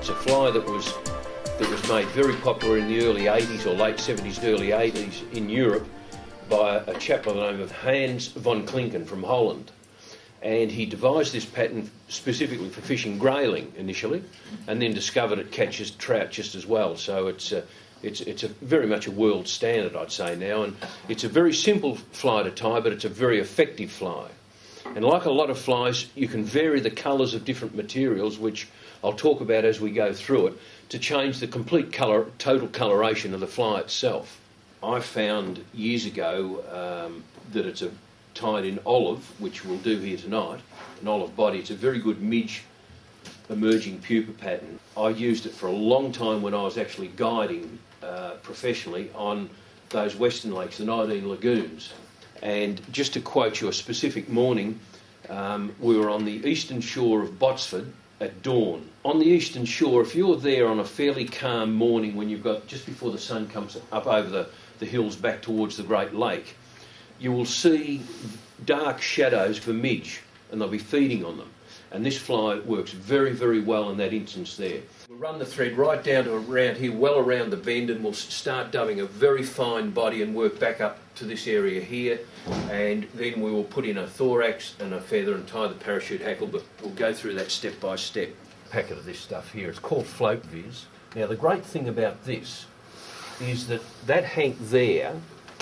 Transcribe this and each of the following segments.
It's a fly that was made very popular in the early 80s or late 70s, early 80s in Europe by a chap by the name of Hans von Klinken from Holland. And he devised this pattern specifically for fishing grayling initially, and then discovered it catches trout just as well. So it's very much a world standard, I'd say now, and it's a very simple fly to tie, but it's a very effective fly. And like a lot of flies, you can vary the colours of different materials, which I'll talk about as we go through it, to change the complete total coloration of the fly itself. I found years ago that it's tied in olive, which we'll do here tonight, an olive body. It's a very good midge emerging pupa pattern. I used it for a long time when I was actually guiding professionally on those western lakes, the 19 lagoons. And just to quote you a specific morning, we were on the eastern shore of Botsford at dawn. On the eastern shore, if you're there on a fairly calm morning when you've got just before the sun comes up over the hills back towards the Great Lake, you will see dark shadows for midge, and they'll be feeding on them. And this fly works very, very well in that instance there. We'll run the thread right down to around here, well around the bend, and we'll start dubbing a very fine body and work back up to this area here. And then we will put in a thorax and a feather and tie the parachute hackle, but we'll go through that step by step. Packet of this stuff here, it's called Float Viz. Now the great thing about this is that hank there,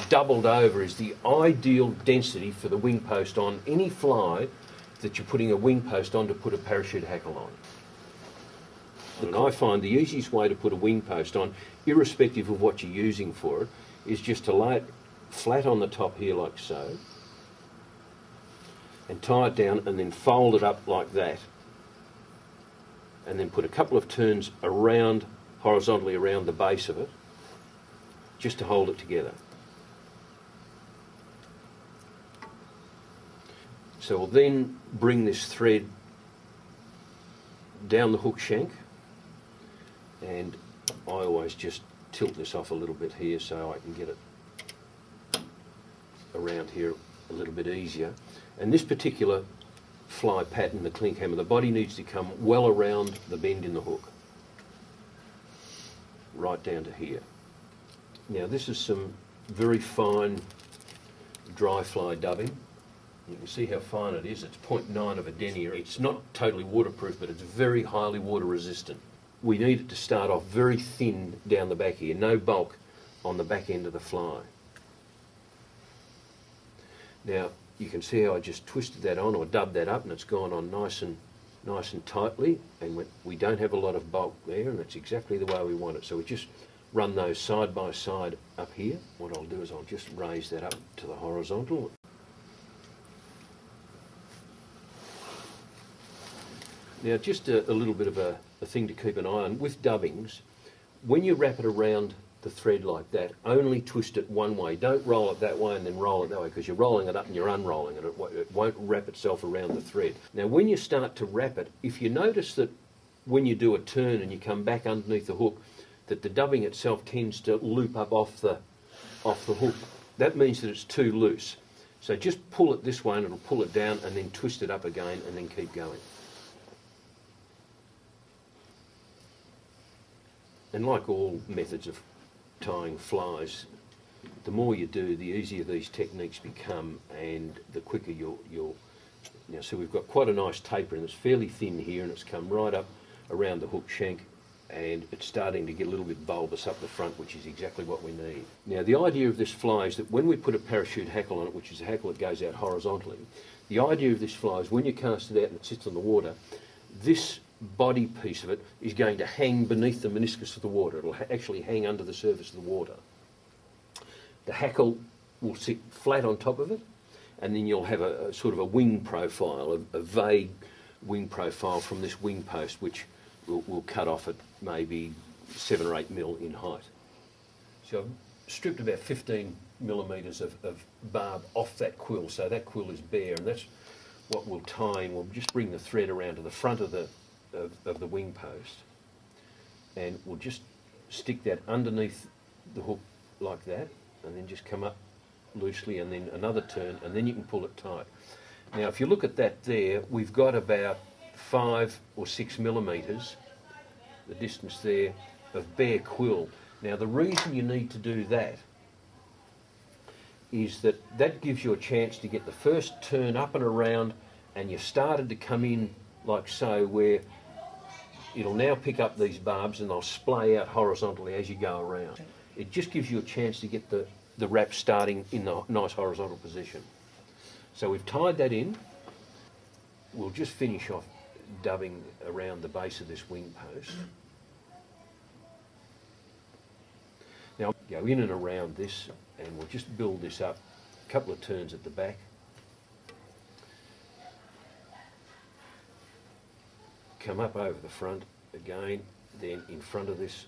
doubled over, is the ideal density for the wing post on any fly that you're putting a wing post on to put a parachute hackle on. And I find the easiest way to put a wing post on, irrespective of what you're using for it, is just to lay it flat on the top here like so, and tie it down and then fold it up like that, and then put a couple of turns around, horizontally around the base of it, just to hold it together. So we'll then bring this thread down the hook shank, and I always just tilt this off a little bit here so I can get it around here a little bit easier. And this particular fly pattern, the Klinkhammer, the body needs to come well around the bend in the hook, right down to here. Now this is some very fine dry fly dubbing. You can see how fine it is. It's 0.9 of a denier. It's not totally waterproof, but it's very highly water resistant. We need it to start off very thin down the back here, no bulk on the back end of the fly. Now you can see how I just twisted that on or dubbed that up, and it's gone on nice and tightly, and we don't have a lot of bulk there, and that's exactly the way we want it. So we just run those side by side up here. What I'll do is I'll just raise that up to the horizontal. Now just a little bit of a thing to keep an eye on with dubbings. When you wrap it around the thread like that, only twist it one way. Don't roll it that way and then roll it that way, because you're rolling it up and you're unrolling it. It won't wrap itself around the thread. Now when you start to wrap it, if you notice that when you do a turn and you come back underneath the hook, that the dubbing itself tends to loop up off the hook, that means that it's too loose. So just pull it this way and it'll pull it down, and then twist it up again and then keep going. And like all methods of tying flies, the more you do, the easier these techniques become, and the quicker you'll. Now, so we've got quite a nice taper, and it's fairly thin here, and it's come right up around the hook shank, and it's starting to get a little bit bulbous up the front, which is exactly what we need. Now, the idea of this fly is that when we put a parachute hackle on it, which is a hackle that goes out horizontally, the idea of this fly is when you cast it out and it sits on the water, this body piece of it is going to hang beneath the meniscus of the water. It'll actually hang under the surface of the water. The hackle will sit flat on top of it, and then you'll have a sort of a wing profile, a vague wing profile from this wing post, which will cut off at maybe 7 or 8 mil in height. So I've stripped about 15 millimetres of barb off that quill, so that quill is bare, and that's what we'll tie in. We'll just bring the thread around to the front of the wing post, and we'll just stick that underneath the hook like that, and then just come up loosely, and then another turn, and then you can pull it tight. Now if you look at that there, we've got about 5 or 6 millimetres the distance there of bare quill. Now the reason you need to do that is that gives you a chance to get the first turn up and around, and you started to come in like so, where it'll now pick up these barbs and they'll splay out horizontally as you go around. It just gives you a chance to get the wrap starting in the nice horizontal position. So we've tied that in. We'll just finish off dubbing around the base of this wing post. Now go in and around this, and we'll just build this up a couple of turns at the back. Come up over the front again, then in front of this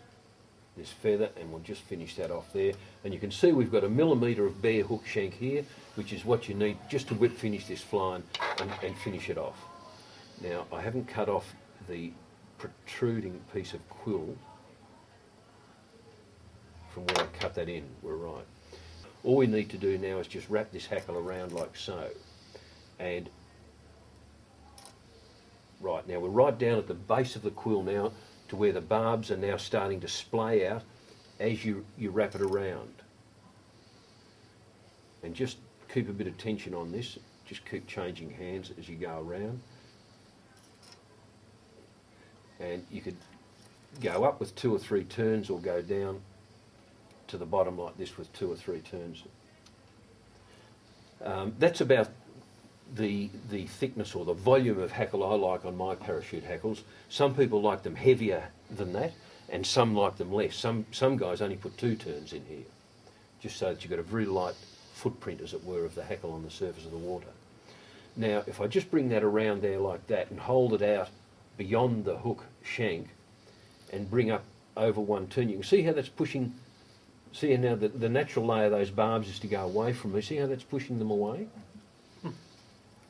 feather, and we'll just finish that off there. And you can see we've got 1 millimetre of bare hook shank here, which is what you need just to whip finish this fly and finish it off. Now I haven't cut off the protruding piece of quill from where I cut that in. We're right. All we need to do now is just wrap this hackle around like so. And right, now we're right down at the base of the quill now, to where the barbs are now starting to splay out as you wrap it around. And just keep a bit of tension on this, just keep changing hands as you go around. And you could go up with 2 or 3 turns, or go down to the bottom like this with 2 or 3 turns. That's about the thickness or the volume of hackle I like on my parachute hackles. Some people like them heavier than that, and some like them less. Some guys only put 2 turns in here, just so that you've got a very light footprint, as it were, of the hackle on the surface of the water. Now if I just bring that around there like that and hold it out beyond the hook shank and bring up over 1 turn, you can see how that's pushing. See now that the natural lay of those barbs is to go away from me. See how that's pushing them away?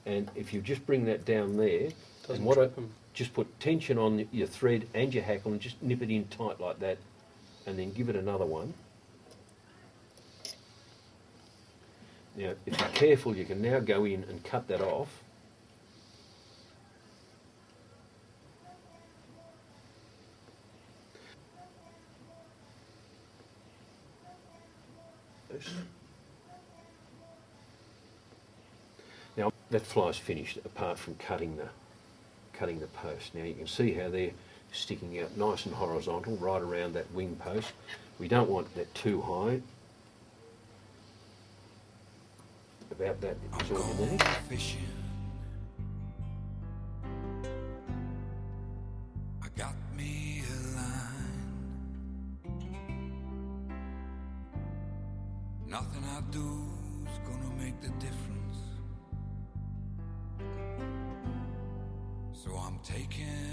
And if you just bring that down there, and just put tension on your thread and your hackle and just nip it in tight like that, and then give it another one. Now, if you're careful, you can now go in and cut that off. Now that fly's finished, apart from cutting the post. Now you can see how they're sticking out nice and horizontal right around that wing post. We don't want that too high. About that is all you need. I got me a line. Nothing I do is gonna make the difference. So I'm taking